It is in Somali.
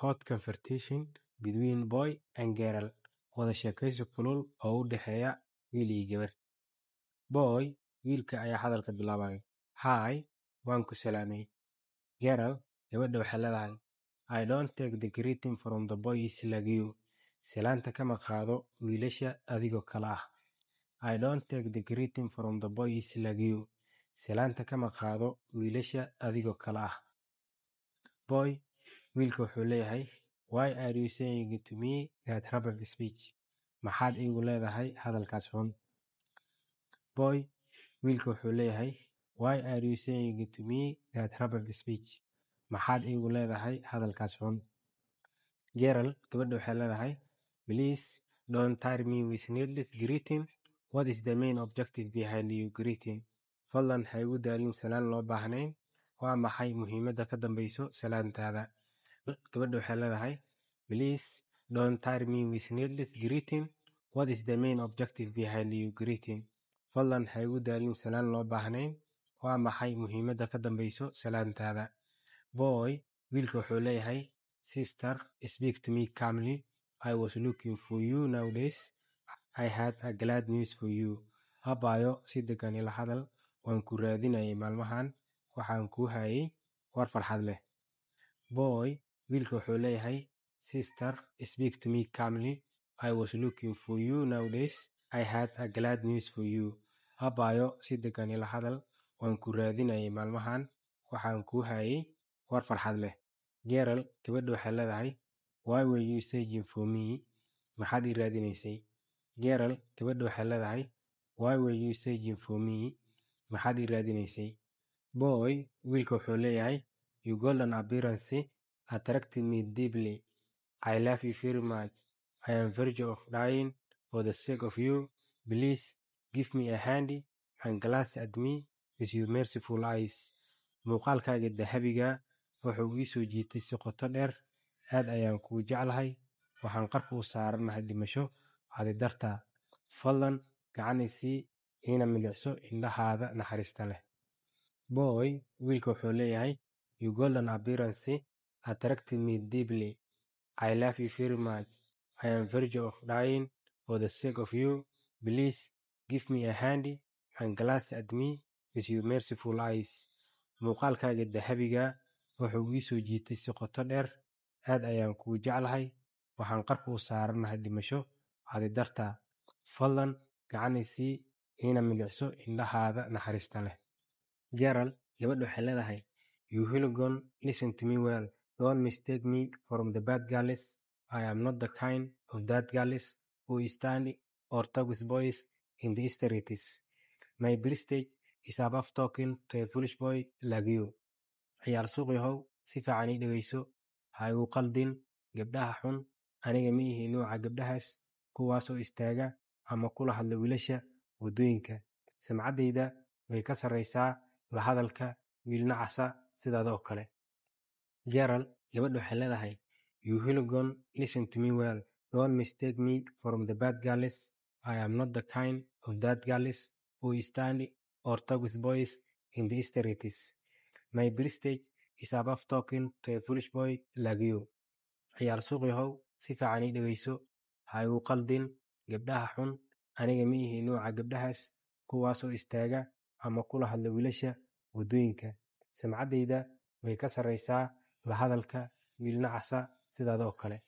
hot conversation between boy and girl. wada sheekaysi kulul oo u dhexeeya wiil iyo gabar. Boy, wiilka ayaa hadalka bilaabay. Hi, waan ku salaamay. Girl, gabadha waxay leedahay. I don't take the greeting from the boys like you. Salaanta kama qaado wiilasha adigoo kala ah. I don't take the greeting from the boys like you. Salaanta kama qaado wiilasha adigoo kala ah. Boy, wiilka wuxuu leeyahay. Why are you saying to me that rubbish speech? Maxaad iigu leedahay hadalkaas xun? Boy, wiilka wuxuu leeyahay. Why are you saying to me that rubbish speech? Maxaad iigu leedahay hadalkaas xun? Girl, gabadha waxay leedahay. Please don't tire me with needless greeting. What is the main objective behind your greeting? Fadlan ha igu daalin salaan loo baahnayn. Waa maxay muhiimadda ka dambayso salaantaada? Gabadha waxay leedahay. Please don't tire me with needless greeting. What is the main objective behind your greeting? Fadlan ha igu daalin salaan loo baahnayn. Waa maxay muhiimadda ka dambayso salaantaada? Boy, wiilka wuxuu leeyahay. Sister, speak to me calmly. I was looking for you nowadays. I had a glad news for you. Abaayo si degan ila hadal. Waan ku raadinayay maalmahan. Waxaan kuu hayay war farxad leh. Boy, wiilka wuxuu leeyahay. Sister, speak to me calmly. I was looking for you nowadays. I had a glad news for you. Abaayo si degan ila hadal. Waan ku raadinayay maalmahan. Waxaan kuu hayay war farxad leh. Girl, gabadha waxay leedahay. Why were you searching for me? Maxaad ii raadinaysay? Girl, gabadha waxay leedahay. Why were you searching for me? Maxaad ii raadinaysay? Boy, wiilka wuxuu leeyahay. Your golden appearance attracted me deeply. I love you very much. I am verge of dying for the sake of you. Please give me a hand and glance at me with your merciful eyes. Muuqaalkaaga dahabiga wuxuu ii soo jiitay si qoto dheer. Aad ayaan kuu jeclahay. Waxaan qarka u saaranahay dhimasho adi dartaa. Fadlan gacanaysi ina milicso indhahaada naxariista leh. Boy, wiilka wuxuu leeyahay. Your golden appearance attracted me deeply. I love you very much. I am verge of dying for the sake of you. Please give me a hand and glance at me with your merciful eyes. Muuqaalkaaga dahabiga wuxuu ii soo jiitay si qoto dheer. Aad ayaan kuu jeclahay. Waxaan qarka u saaranahay dhimasho adi dartaa. Fadlan gacanaysi ina milicso indhahaada naxariista leh. Girl, gabadha waxay leedahay. You hooligan, listen to me well. Don't mistake me from the bad girls. I am not the kind of that girls who stand or talk with boys in the streets. My prestige is above talking to a foolish boy like you. Ciyaar suuqyahow si fiican ii dhageyso. Ha igu qaldin gabdhaha xun. Aniga ma ihi nooca gabdhahaas kuwaasoo istaaga ama kula hadla wiilasha wadooyinka. Samcadayda way ka sarreysaa la hadalka wiil nacasa sidaada oo kale. Girl, gabadha waxay leedahay. You hooligan, listen to me well. Don't mistake me from the bad girls. I am not the kind of that girls who stand or talk with boys in the streets. My prestige is above talking to a foolish boy like you. Ciyaar suuqyahow si fiican ii dhageyso. Ha igu qaldin gabdhaha xun. Aniga ma ihi nooca gabdhahaas kuwaasoo istaaga ama kula hadla wiilasha wadooyinka. Samcadayda way ka sarreysaa la hadalka wiil nacasa sidaada oo kale.